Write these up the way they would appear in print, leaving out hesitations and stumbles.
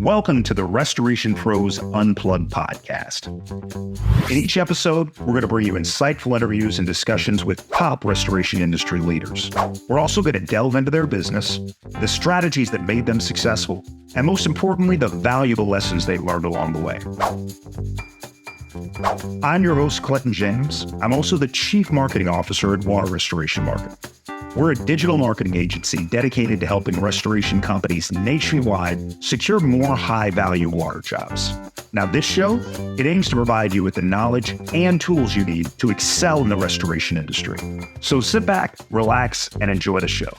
Welcome to the Restoration Pros Unplugged Podcast. In each episode, we're going to bring you insightful interviews and discussions with top restoration industry leaders. We're also going to delve into their business, the strategies that made them successful, and most importantly, the valuable lessons they learned along the way. I'm your host, Clinton James. I'm also the Chief Marketing Officer at Water Restoration Marketing. We're a digital marketing agency dedicated to helping restoration companies nationwide secure more high-value water jobs. Now, this show, it aims to provide you with the knowledge and tools you need to excel in the restoration industry. So sit back, relax, and enjoy the show.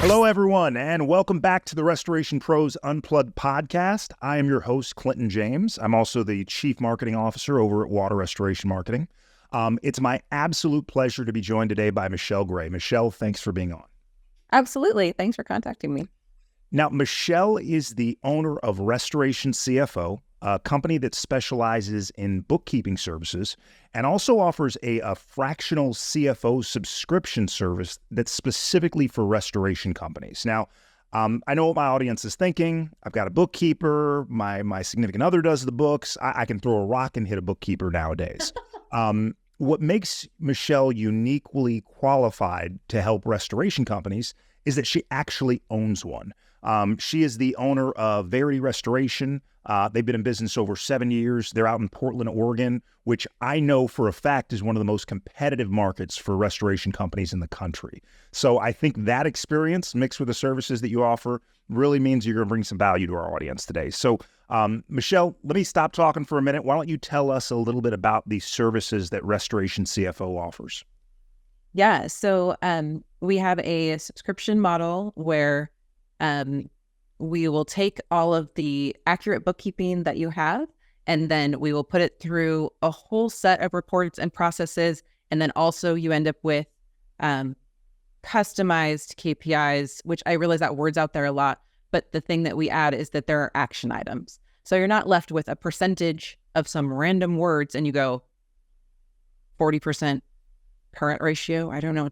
Hello, everyone, and welcome back to the Restoration Pros Unplugged Podcast. I am your host, Clinton James. I'm also the Chief Marketing Officer over at Water Restoration Marketing. It's my absolute pleasure to be joined today by Michele Gray. Michele, thanks for being on. Absolutely. Thanks for contacting me. Now, Michele is the owner of Restoration CFO, a company that specializes in bookkeeping services and also offers a fractional CFO subscription service that's specifically for restoration companies. Now, I know what my audience is thinking. I've got a bookkeeper. My significant other does the books. I can throw a rock and hit a bookkeeper nowadays. What makes Michele uniquely qualified to help restoration companies is that she actually owns one. She is the owner of Verity Restoration. They've been in business over 7 years. They're out in Portland, Oregon, which I know for a fact is one of the most competitive markets for restoration companies in the country. So I think that experience mixed with the services that you offer really means you're going to bring some value to our audience today. So Michele, let me stop talking for a minute. Why don't you tell us a little bit about the services that Restoration CFO offers? Yeah, so we have a subscription model where we will take all of the accurate bookkeeping that you have, and then we will put it through a whole set of reports and processes. And then also you end up with customized KPIs, which I realize that word's out there a lot, but the thing that we add is that there are action items. So you're not left with a percentage of some random words and you go 40% current ratio. I don't know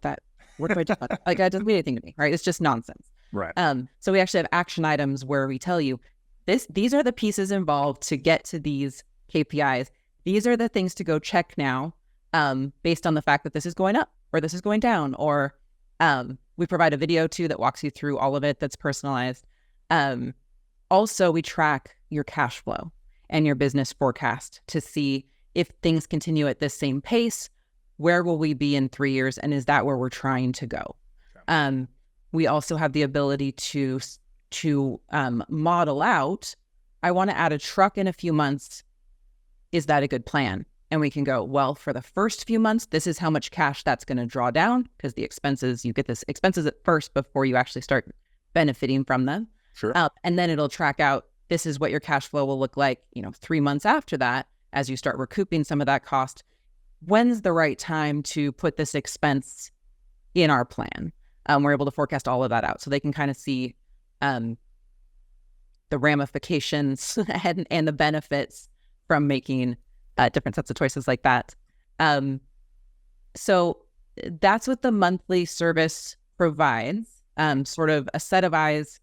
what do I do? Like, that doesn't mean anything to me, right? It's just nonsense. Right. So we actually have action items where we tell you these are the pieces involved to get to these KPIs. These are the things to go check now, based on the fact that this is going up or this is going down, or we provide a video too that walks you through all of it that's personalized. Also, we track your cash flow and your business forecast to see if things continue at this same pace, where will we be in 3 years? And is that where we're trying to go? Okay. We also have the ability to model out, I want to add a truck in a few months. Is that a good plan? And we can go, well, for the first few months, this is how much cash that's going to draw down, because the expenses, you get this expenses at first before you actually start benefiting from them. Sure. And then it'll track out, this is what your cash flow will look like, 3 months after that, as you start recouping some of that cost. When's the right time to put this expense in our plan? We're able to forecast all of that out so they can kind of see the ramifications and the benefits from making different sets of choices like that. So that's what the monthly service provides, sort of a set of eyes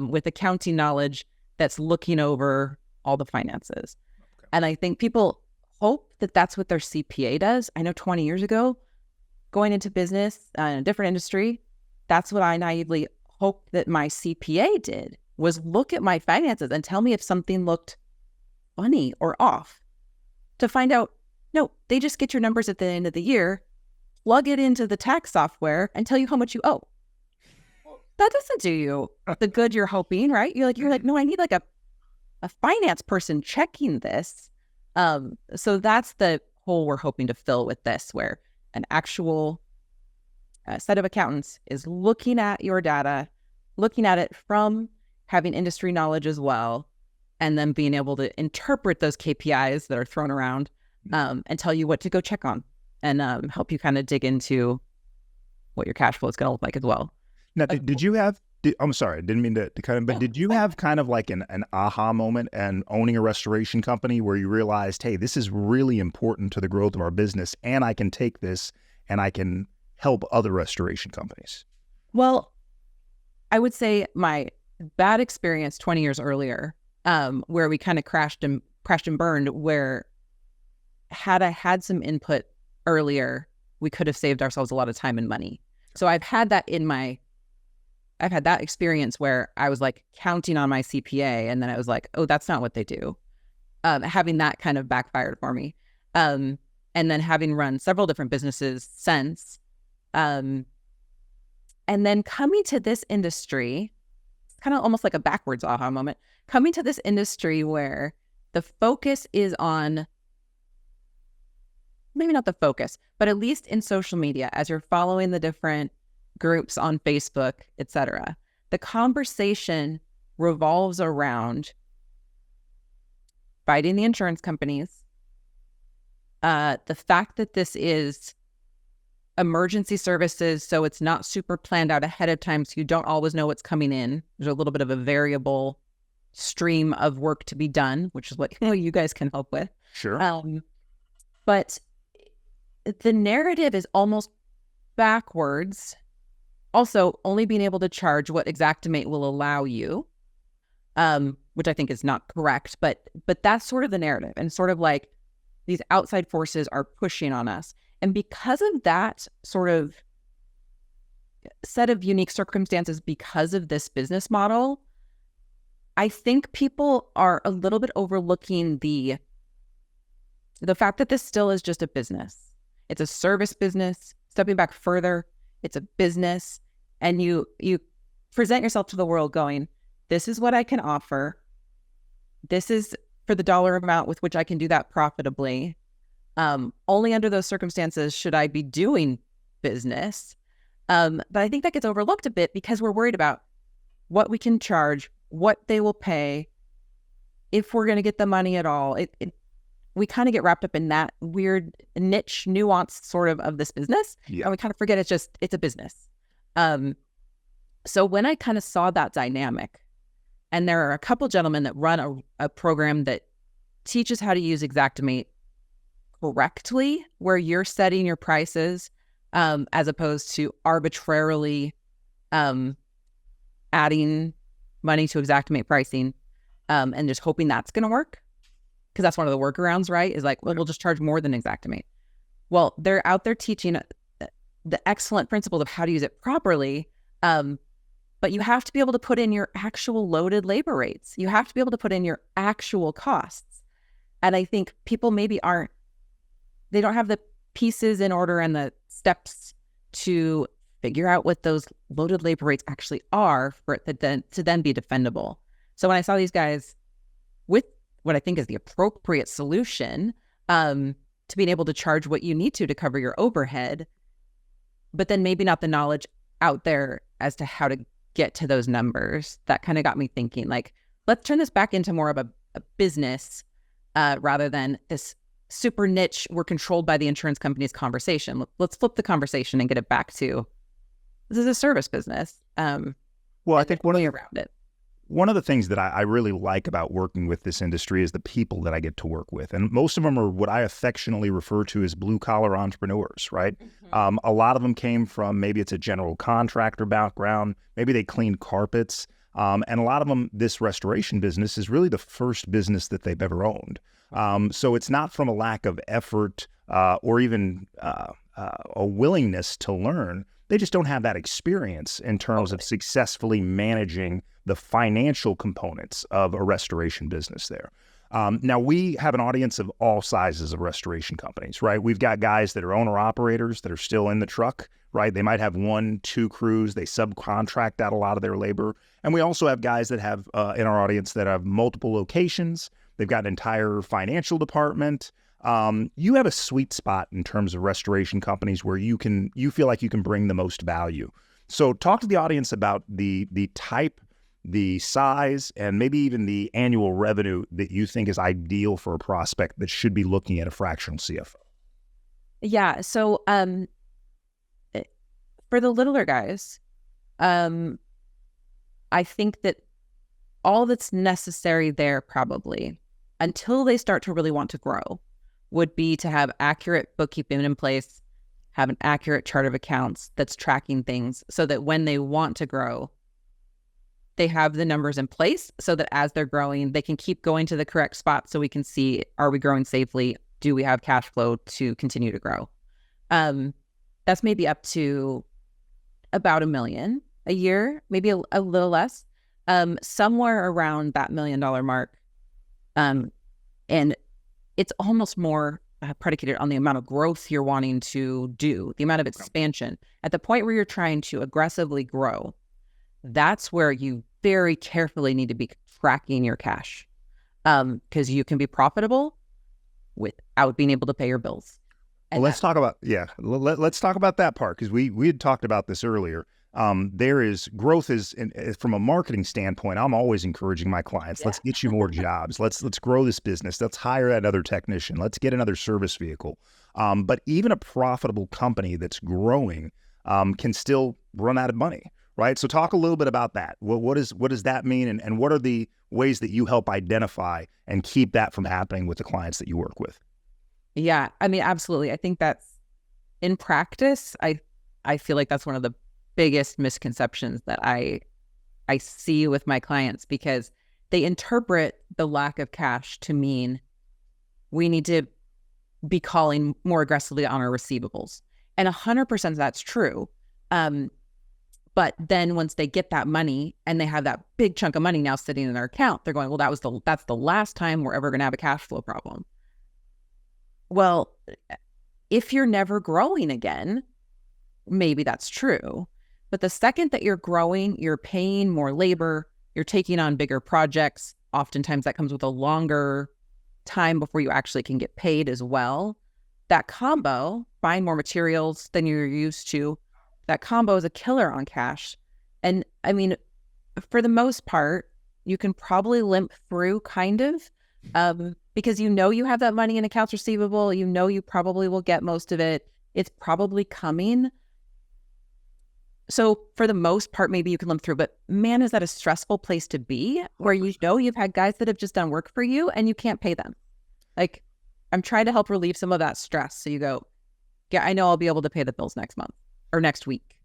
with accounting knowledge that's looking over all the finances. Okay. And I think people hope that that's what their CPA does. I know 20 years ago, going into business in a different industry, that's what I naively hoped that my CPA did, was look at my finances and tell me if something looked funny or off. To find out, no, they just get your numbers at the end of the year, plug it into the tax software, and tell you how much you owe. That doesn't do you the good you're hoping, right? You're like, no, I need like a finance person checking this. So that's the hole we're hoping to fill with this, where an actual set of accountants is looking at your data, looking at it from having industry knowledge as well, and then being able to interpret those KPIs that are thrown around and tell you what to go check on, and help you kind of dig into what your cash flow is going to look like as well. Now, I'm sorry, I didn't mean to kind of, but did you have kind of like an aha moment and owning a restoration company where you realized, hey, this is really important to the growth of our business, and I can take this and I can help other restoration companies? Well, I would say my bad experience 20 years earlier, where we kind of crashed and burned, where had I had some input earlier, we could have saved ourselves a lot of time and money. So I've had that experience where I was like counting on my CPA, and then I was like, oh, that's not what they do. Having that kind of backfired for me. And then having run several different businesses since, and then coming to this industry, it's kind of almost like a backwards aha moment, coming to this industry where the focus is on, maybe not the focus, but at least in social media, as you're following the different groups on Facebook, etc., the conversation revolves around fighting the insurance companies, the fact that this is emergency services, so it's not super planned out ahead of time, so you don't always know what's coming in. There's a little bit of a variable stream of work to be done, which is what you guys can help with. Sure. But the narrative is almost backwards. Also, only being able to charge what Xactimate will allow you, which I think is not correct, but that's sort of the narrative, and sort of like these outside forces are pushing on us. And because of that sort of set of unique circumstances, because of this business model, I think people are a little bit overlooking the fact that this still is just a business. It's a service business. Stepping back further, it's a business, and you present yourself to the world going, this is what I can offer. This is for the dollar amount with which I can do that profitably. Only under those circumstances should I be doing business. But I think that gets overlooked a bit because we're worried about what we can charge, what they will pay, if we're going to get the money at all. We kind of get wrapped up in that weird niche nuance sort of this business. Yeah. And we kind of forget it's a business. So when I kind of saw that dynamic, and there are a couple gentlemen that run a program that teaches how to use Xactimate correctly, where you're setting your prices as opposed to arbitrarily adding money to Xactimate pricing and just hoping that's going to work. Because that's one of the workarounds, right? Is like, well, we'll just charge more than Xactimate. Well, they're out there teaching the excellent principles of how to use it properly. But you have to be able to put in your actual loaded labor rates. You have to be able to put in your actual costs. And I think people maybe they don't have the pieces in order and the steps to figure out what those loaded labor rates actually are for it to then be defendable. So when I saw these guys with what I think is the appropriate solution to being able to charge what you need to cover your overhead, but then maybe not the knowledge out there as to how to get to those numbers, that kind of got me thinking, like, let's turn this back into more of a business rather than this super niche, we're controlled by the insurance company's conversation. Let's flip the conversation and get it back to, this is a service business. Well, I think around it. One of the things that I really like about working with this industry is the people that I get to work with. And most of them are what I affectionately refer to as blue-collar entrepreneurs, right? Mm-hmm. A lot of them came from, maybe it's a general contractor background, maybe they cleaned carpets. And a lot of them, this restoration business is really the first business that they've ever owned. So it's not from a lack of effort or even a willingness to learn. They just don't have that experience in terms of successfully managing the financial components of a restoration business there. Now, we have an audience of all sizes of restoration companies, right? We've got guys that are owner-operators that are still in the truck, right? They might have 1-2 crews. They subcontract out a lot of their labor. And we also have guys that have, in our audience, that have multiple locations. They've got an entire financial department. You have a sweet spot in terms of restoration companies where you feel like you can bring the most value. So talk to the audience about the type, the size, and maybe even the annual revenue that you think is ideal for a prospect that should be looking at a fractional CFO. Yeah. So for the littler guys, I think that all that's necessary there probably, until they start to really want to grow, would be to have accurate bookkeeping in place, have an accurate chart of accounts that's tracking things so that when they want to grow, they have the numbers in place so that as they're growing, they can keep going to the correct spot so we can see, are we growing safely? Do we have cash flow to continue to grow? That's maybe up to about $1 million a year, maybe a little less, somewhere around that $1 million mark. And it's almost more predicated on the amount of growth you're wanting to do, the amount of expansion. At the point where you're trying to aggressively grow, that's where you very carefully need to be tracking your cash, because you can be profitable without being able to pay your bills. Well, let's talk about let's talk about that part, because we had talked about this earlier. There is growth from a marketing standpoint. I'm always encouraging my clients. Let's get you more jobs. Let's grow this business. Let's hire another technician. Let's get another service vehicle. But even a profitable company that's growing can still run out of money, right? So talk a little bit about that. What does that mean, and what are the ways that you help identify and keep that from happening with the clients that you work with? Yeah, I mean, absolutely. I think that's, in practice, I feel like that's one of the biggest misconceptions that I see with my clients, because they interpret the lack of cash to mean we need to be calling more aggressively on our receivables. And 100% that's true. But then once they get that money and they have that big chunk of money now sitting in their account, they're going, well, that's the last time we're ever going to have a cash flow problem. Well, if you're never growing again, maybe that's true. But the second that you're growing, you're paying more labor, you're taking on bigger projects. Oftentimes that comes with a longer time before you actually can get paid as well. That combo, buying more materials than you're used to, that combo is a killer on cash. And I mean, for the most part, you can probably limp through kind of, because you have that money in accounts receivable, you probably will get most of it. It's probably coming. So for the most part, maybe you can limp through, but man, is that a stressful place to be, where you've had guys that have just done work for you and you can't pay them. Like, I'm trying to help relieve some of that stress. So you go, yeah, I know I'll be able to pay the bills next month or next week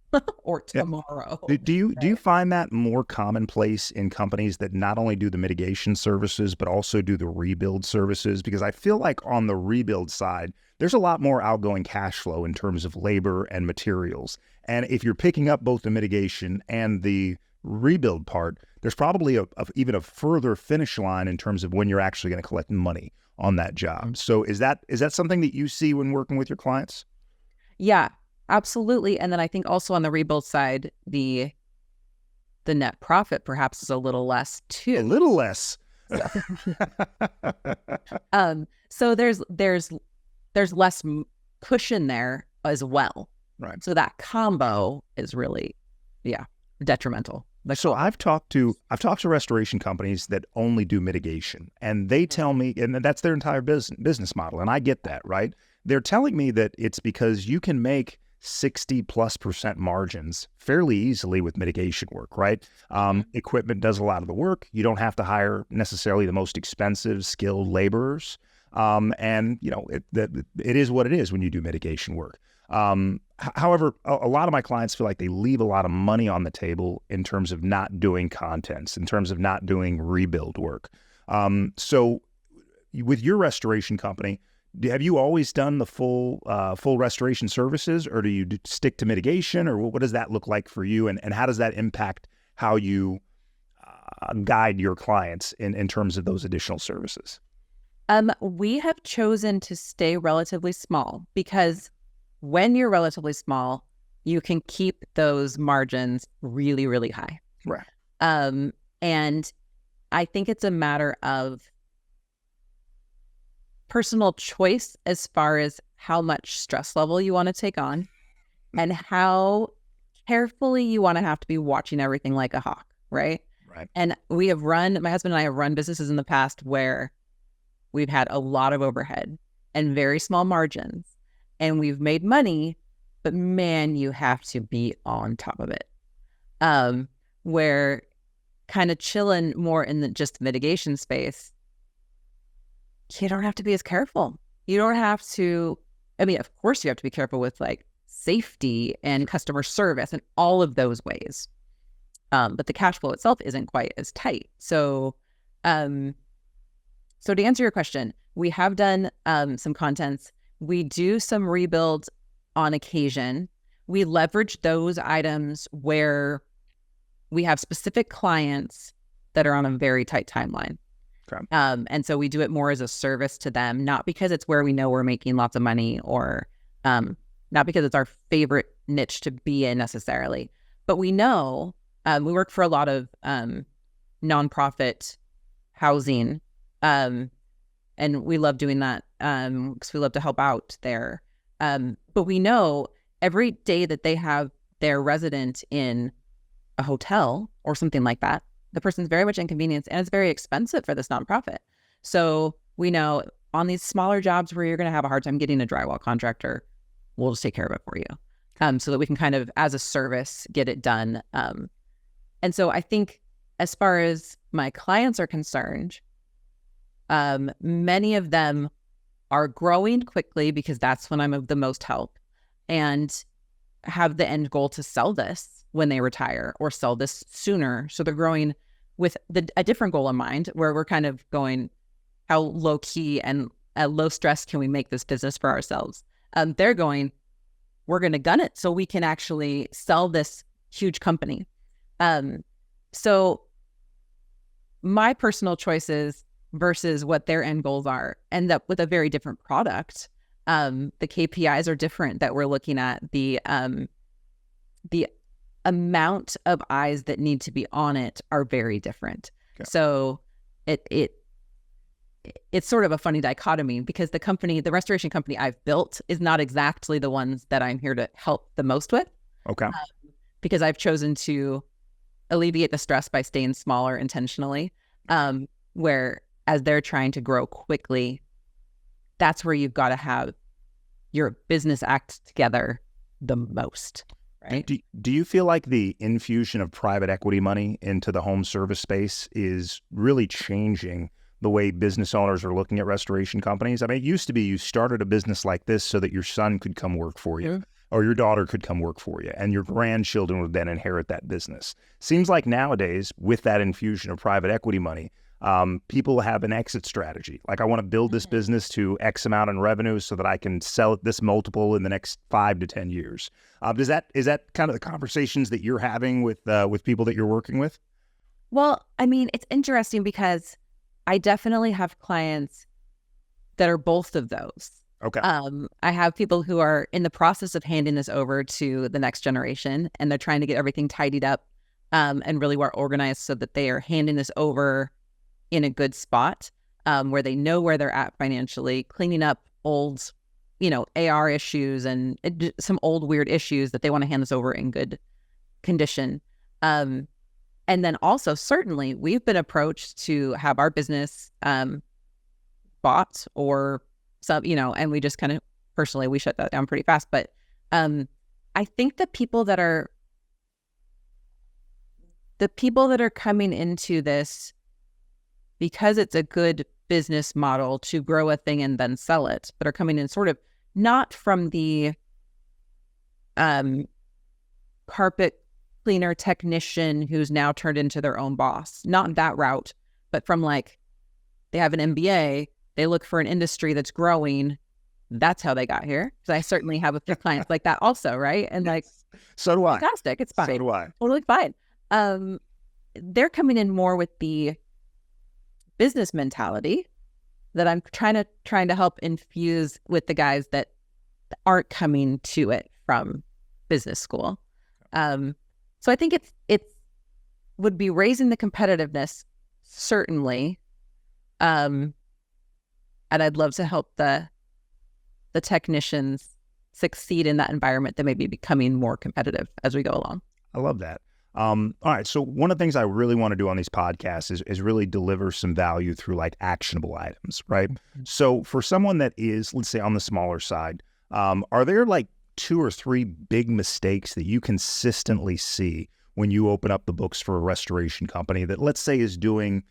or tomorrow. Do you find that more commonplace in companies that not only do the mitigation services, but also do the rebuild services? Because I feel like on the rebuild side, there's a lot more outgoing cash flow in terms of labor and materials. And if you're picking up both the mitigation and the rebuild part, there's probably even a further finish line in terms of when you're actually going to collect money on that job. So is that something that you see when working with your clients? Yeah, absolutely. And then I think also on the rebuild side, the net profit perhaps is a little less too. A little less. So there's less cushion there as well. Right. So that combo is really, detrimental. So I've talked to restoration companies that only do mitigation, and they tell me, and that's their entire business model, and I get that, right? They're telling me that it's because you can make 60+% margins fairly easily with mitigation work, right? Equipment does a lot of the work. You don't have to hire necessarily the most expensive skilled laborers. And it is what it is when you do mitigation work. However, a lot of my clients feel like they leave a lot of money on the table in terms of not doing contents, in terms of not doing rebuild work. So with your restoration company, have you always done the full restoration services, or do you stick to mitigation, or what does that look like for you? And how does that impact how you guide your clients in terms of those additional services? We have chosen to stay relatively small, because when you're relatively small, you can keep those margins really, really high. Right. And I think it's a matter of personal choice as far as how much stress level you want to take on and how carefully you want to have to be watching everything like a hawk, right? Right. And my husband and I have run businesses in the past where we've had a lot of overhead and very small margins, and we've made money, but man, you have to be on top of it. Where kind of chilling more in the just mitigation space, you don't have to be as careful. You don't have to, of course you have to be careful with like safety and customer service and all of those ways. But the cash flow itself isn't quite as tight. So to answer your question, we have done some contents. We do some rebuilds on occasion. We leverage those items where we have specific clients that are on a very tight timeline. Okay. And so we do it more as a service to them, not because it's where we know we're making lots of money or not because it's our favorite niche to be in necessarily. But we know we work for a lot of nonprofit housing, and we love doing that because we love to help out there. But we know every day that they have their resident in a hotel or something like that, the person's very much inconvenienced and it's very expensive for this nonprofit. So we know on these smaller jobs where you're going to have a hard time getting a drywall contractor, we'll just take care of it for you, so that we can kind of, as a service, get it done. And so I think as far as my clients are concerned, many of them are growing quickly because that's when I'm of the most help, and have the end goal to sell this when they retire or sell this sooner. So they're growing with a different goal in mind, where we're kind of going, how low key and low stress can we make this business for ourselves? They're going, we're going to gun it so we can actually sell this huge company. So my personal choices versus what their end goals are end up with a very different product. The KPIs are different that we're looking at. The amount of eyes that need to be on it are very different. Okay. So it's sort of a funny dichotomy, because the restoration company I've built is not exactly the ones that I'm here to help the most with. Okay. Because I've chosen to alleviate the stress by staying smaller intentionally, where as they're trying to grow quickly, that's where you've got to have your business act together the most, right? Do you feel like the infusion of private equity money into the home service space is really changing the way business owners are looking at restoration companies? I mean, it used to be you started a business like this so that your son could come work for you, or your daughter could come work for you, and your grandchildren would then inherit that business. Seems like nowadays, with that infusion of private equity money, people have an exit strategy. Like, I want to build this business to X amount in revenue so that I can sell it this multiple in the next 5 to 10 years. Is that kind of the conversations that you're having with people that you're working with? Well, I mean, it's interesting because I definitely have clients that are both of those. Okay. I have people who are in the process of handing this over to the next generation, and they're trying to get everything tidied up and really well organized so that they are handing this over in a good spot, where they know where they're at financially, cleaning up old, AR issues and some old weird issues that they want to hand this over in good condition. And then also, certainly, we've been approached to have our business bought or some, and we just kind of personally, we shut that down pretty fast. But I think the people that are coming into this because it's a good business model to grow a thing and then sell it, but are coming in sort of not from the carpet cleaner technician who's now turned into their own boss, not that route, but from like, they have an MBA, they look for an industry that's growing. That's how they got here. So I certainly have a few clients like that also, right? And like, so do I. Fantastic, it's fine. So do I. Totally fine. They're coming in more with the business mentality that I'm trying to help infuse with the guys that aren't coming to it from business school. So I think it would be raising the competitiveness, certainly. And I'd love to help the technicians succeed in that environment that may be becoming more competitive as we go along. I love that. All right. So one of the things I really want to do on these podcasts is really deliver some value through like actionable items, right? Mm-hmm. So for someone that is, let's say, on the smaller side, are there like 2 or 3 big mistakes that you consistently see when you open up the books for a restoration company that, let's say, is doing,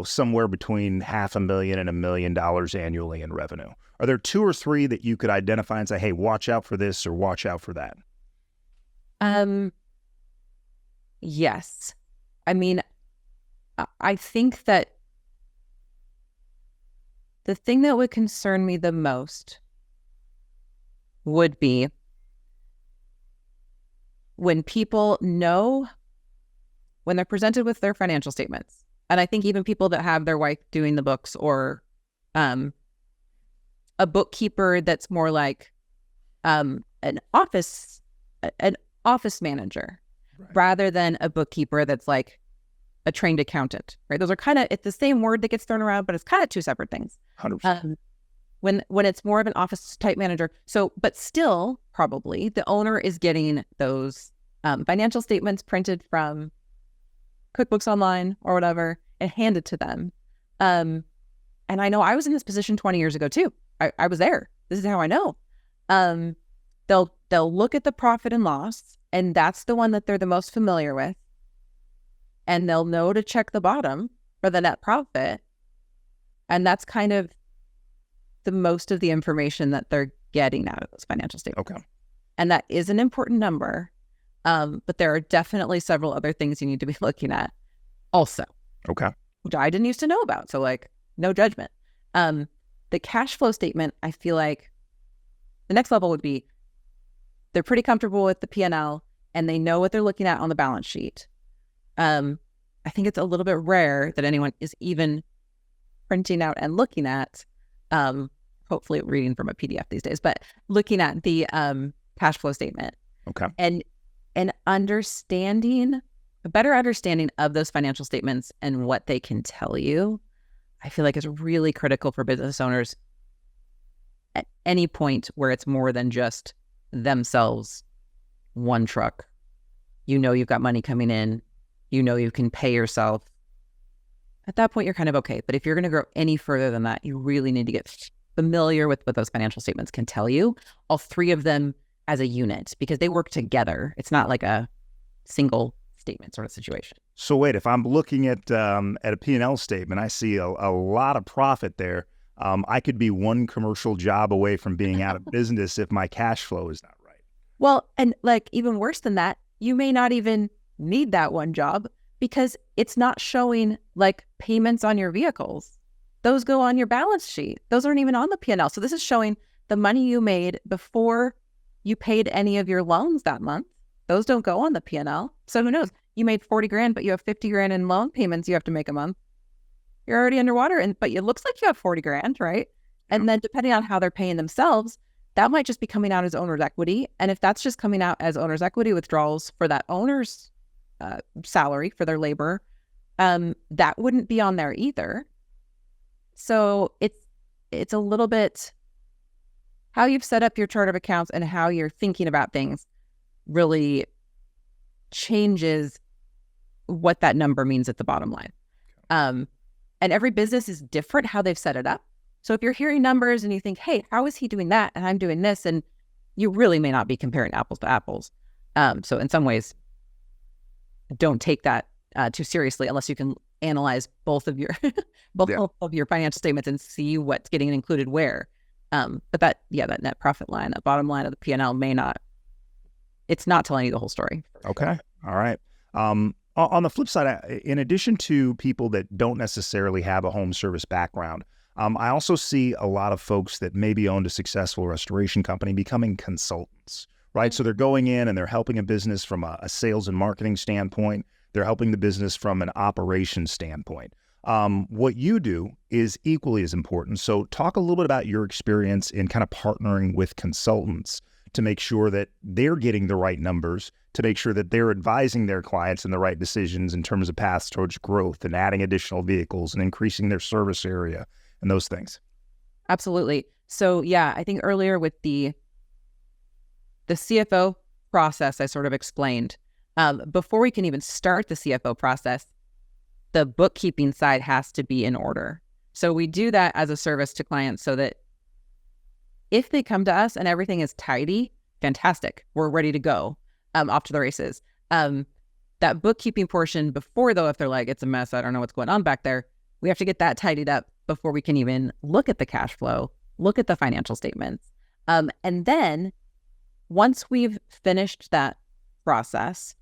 somewhere between $500,000 and $1 million annually in revenue? Are there 2 or 3 that you could identify and say, hey, watch out for this or watch out for that? Yes. I mean, I think that the thing that would concern me the most would be when people know, when they're presented with their financial statements. And I think even people that have their wife doing the books, or a bookkeeper that's more like an office manager, right, rather than a bookkeeper that's like a trained accountant, right? Those are kind of, it's the same word that gets thrown around, but it's kind of 2 separate things. 100%. When it's more of an office type manager. So, but still probably the owner is getting those financial statements printed from QuickBooks Online or whatever and handed to them. And I know I was in this position 20 years ago too. I was there. This is how I know. They'll look at the profit and loss, and that's the one that they're the most familiar with. And they'll know to check the bottom for the net profit. And that's kind of the most of the information that they're getting out of those financial statements. Okay. And that is an important number. But there are definitely several other things you need to be looking at also. Okay. Which I didn't used to know about. So like, no judgment. The cash flow statement, I feel like the next level would be they're pretty comfortable with the P&L and they know what they're looking at on the balance sheet. I think it's a little bit rare that anyone is even printing out and looking at, hopefully reading from a PDF these days, but looking at the cash flow statement. Okay. And understanding, a better understanding of those financial statements and what they can tell you, I feel like is really critical for business owners at any point where it's more than just themselves, one truck. You've got money coming in, you can pay yourself. At that point, you're kind of okay. But if you're going to grow any further than that, you really need to get familiar with what those financial statements can tell you, all 3 of them as a unit, because they work together. It's not like a single statement sort of situation. So wait, if I'm looking at a P&L statement, I see a lot of profit there. I could be one commercial job away from being out of business if my cash flow is not right. Well, and like even worse than that, you may not even need that one job because it's not showing like payments on your vehicles. Those go on your balance sheet. Those aren't even on the P&L. So this is showing the money you made before you paid any of your loans that month. Those don't go on the P&L. So who knows? You made 40 grand, but you have 50 grand in loan payments you have to make a month. You're already underwater, but it looks like you have 40 grand, right? And then depending on how they're paying themselves, that might just be coming out as owner's equity. And if that's just coming out as owner's equity withdrawals for that owner's salary for their labor, that wouldn't be on there either. So it's a little bit how you've set up your chart of accounts and how you're thinking about things really changes what that number means at the bottom line. And every business is different how they've set it up. So if you're hearing numbers and you think, hey, how is he doing that? And I'm doing this, and you really may not be comparing apples to apples. So in some ways, don't take that too seriously unless you can analyze both of your of your financial statements and see what's getting included where. But that net profit line, that bottom line of the P&L it's not telling you the whole story. Okay. All right. On the flip side, in addition to people that don't necessarily have a home service background, I also see a lot of folks that maybe owned a successful restoration company becoming consultants, right? So they're going in and they're helping a business from a sales and marketing standpoint. They're helping the business from an operations standpoint. What you do is equally as important. So talk a little bit about your experience in kind of partnering with consultants to make sure that they're getting the right numbers, to make sure that they're advising their clients in the right decisions in terms of paths towards growth and adding additional vehicles and increasing their service area and those things. Absolutely. So yeah, I think earlier with the CFO process, I sort of explained, before we can even start the CFO process, the bookkeeping side has to be in order. So we do that as a service to clients so that if they come to us and everything is tidy, fantastic, we're ready to go, off to the races. That bookkeeping portion before, though, if they're like, it's a mess, I don't know what's going on back there, We have to get that tidied up before we can even look at the cash flow, look at the financial statements. And then once we've finished that process,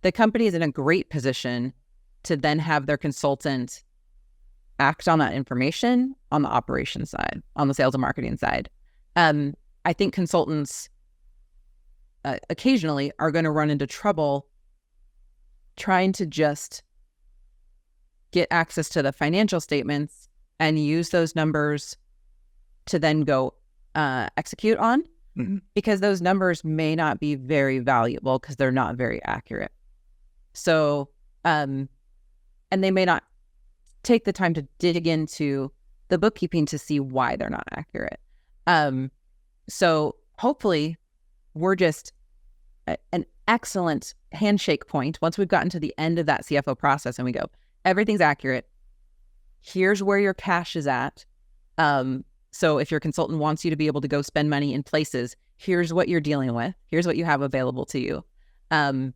the company is in a great position to then have their consultant act on that information on the operations side, on the sales and marketing side. I think consultants occasionally are going to run into trouble trying to just get access to the financial statements and use those numbers to then go execute on, because those numbers may not be very valuable because they're not very accurate. So, and they may not take the time to dig into the bookkeeping to see why they're not accurate. So hopefully we're just an excellent handshake point once we've gotten to the end of that CFO process and we go, everything's accurate. Here's where your cash is at. So if your consultant wants you to be able to go spend money in places, here's what you're dealing with. Here's what you have available to you. And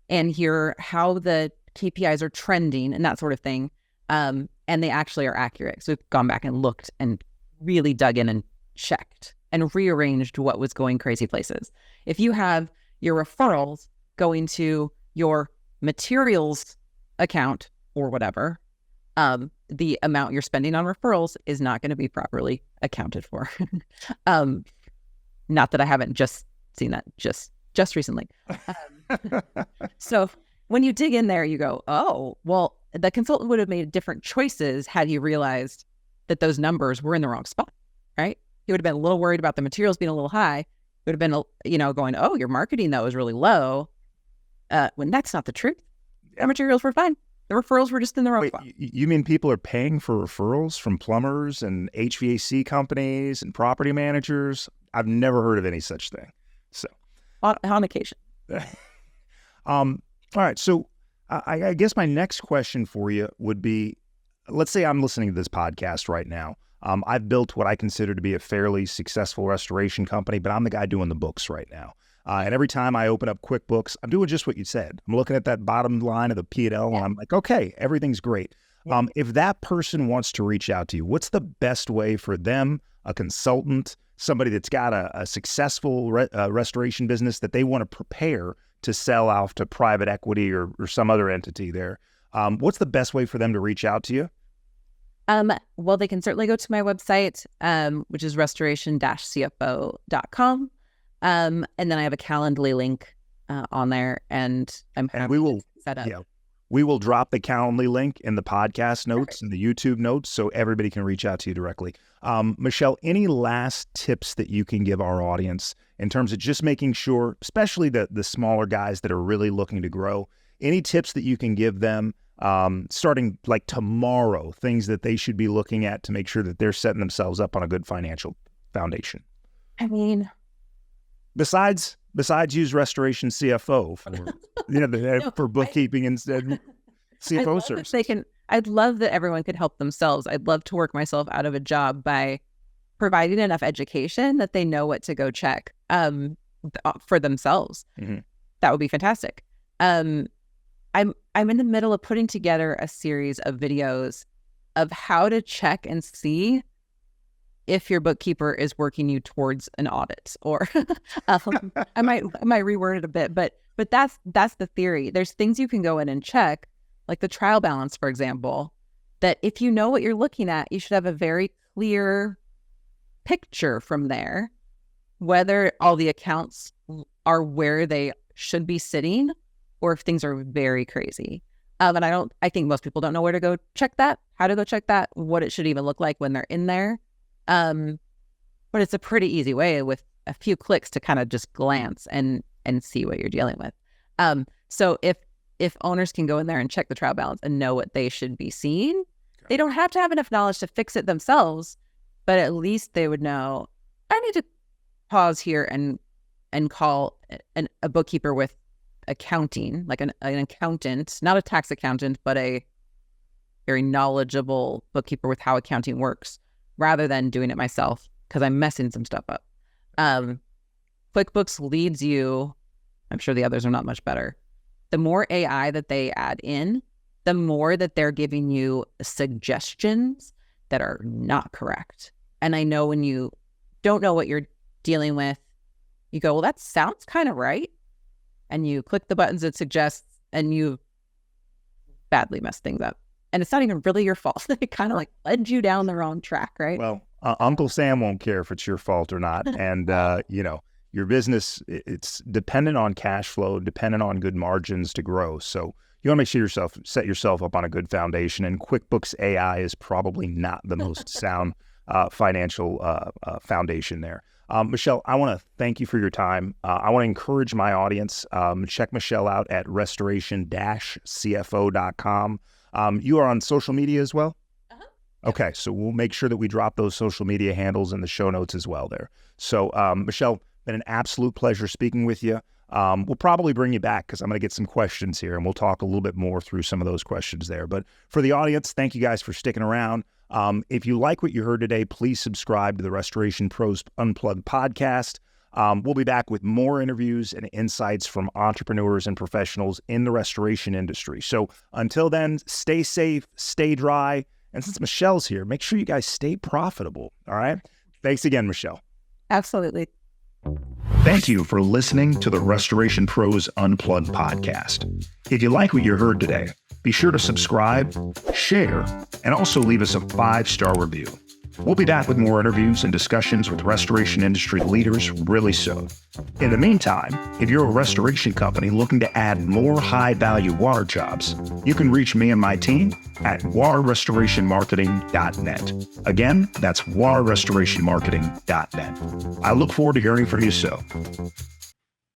here how the KPIs are trending and that sort of thing. And they actually are accurate. So we've gone back and looked and really dug in and checked and rearranged what was going crazy places. If you have your referrals going to your materials account or whatever, the amount you're spending on referrals is not going to be properly accounted for. Not that I haven't just seen that just recently. So when you dig in there, you go, oh, well, the consultant would have made different choices had he realized that those numbers were in the wrong spot, right? He would have been a little worried about the materials being a little high. He would have been, going, oh, your marketing, though, is really low. When that's not the truth. The materials were fine. The referrals were just in the wrong spot. You mean people are paying for referrals from plumbers and HVAC companies and property managers? I've never heard of any such thing. So, on occasion. All right. So I guess my next question for you would be, let's say I'm listening to this podcast right now. I've built what I consider to be a fairly successful restoration company, but I'm the guy doing the books right now. And every time I open up QuickBooks, I'm doing just what you said. I'm looking at that bottom line of the P&L, and I'm like, okay, everything's great. If that person wants to reach out to you, what's the best way for them, a consultant, somebody that's got a successful restoration business that they want to prepare to sell off to private equity or some other entity there? What's the best way for them to reach out to you? Well, they can certainly go to my website, which is restoration-CFO.com. And then I have a Calendly link on there, and I'm happy to set up. Yeah, we will drop the Calendly link in the podcast notes and the YouTube notes so everybody can reach out to you directly. Michele, any last tips that you can give our audience in terms of just making sure, especially the smaller guys that are really looking to grow, any tips that you can give them starting like tomorrow, things that they should be looking at to make sure that they're setting themselves up on a good financial foundation? I mean, Besides use Restoration CFO for for bookkeeping instead CFO service. I'd love that everyone could help themselves. I'd love to work myself out of a job by providing enough education that they know what to go check for themselves. Mm-hmm. That would be fantastic. I'm in the middle of putting together a series of videos of how to check and see if your bookkeeper is working you towards an audit, or I might reword it a bit, but that's the theory. There's things you can go in and check, like the trial balance, for example, that if you know what you're looking at, you should have a very clear picture from there, whether all the accounts are where they should be sitting or if things are very crazy. And I think most people don't know where to go check that, how to go check that, what it should even look like when they're in there. But it's a pretty easy way with a few clicks to kind of just glance and see what you're dealing with. So if owners can go in there and check the trial balance and know what they should be seeing, they don't have to have enough knowledge to fix it themselves, but at least they would know, I need to pause here and call a bookkeeper with accounting, like an accountant, not a tax accountant, but a very knowledgeable bookkeeper with how accounting works, rather than doing it myself because I'm messing some stuff up. QuickBooks leads you, I'm sure the others are not much better. The more AI that they add in, the more that they're giving you suggestions that are not correct. And I know when you don't know what you're dealing with, you go, well, that sounds kind of right. And you click the buttons it suggests and you badly mess things up. And it's not even really your fault. It kind of like led you down the wrong track, right? Well, Uncle Sam won't care if it's your fault or not. And, your business, it's dependent on cash flow, dependent on good margins to grow. So you want to make sure set yourself up on a good foundation. And QuickBooks AI is probably not the most sound financial foundation there. Michele, I want to thank you for your time. I want to encourage my audience. Check Michele out at restoration-cfo.com. You are on social media as well? Okay, so we'll make sure that we drop those social media handles in the show notes as well there. So, Michele, been an absolute pleasure speaking with you. We'll probably bring you back because I'm going to get some questions here and we'll talk a little bit more through some of those questions there. But for the audience, thank you guys for sticking around. If you like what you heard today, please subscribe to the Restoration Pros Unplugged Podcast. We'll be back with more interviews and insights from entrepreneurs and professionals in the restoration industry. So until then, stay safe, stay dry. And since Michele's here, make sure you guys stay profitable. All right. Thanks again, Michele. Absolutely. Thank you for listening to the Restoration Pros Unplugged podcast. If you like what you heard today, be sure to subscribe, share, and also leave us a 5-star review. We'll be back with more interviews and discussions with restoration industry leaders really soon. In the meantime, if you're a restoration company looking to add more high-value water jobs, you can reach me and my team at waterrestorationmarketing.net. Again, that's waterrestorationmarketing.net. I look forward to hearing from you soon.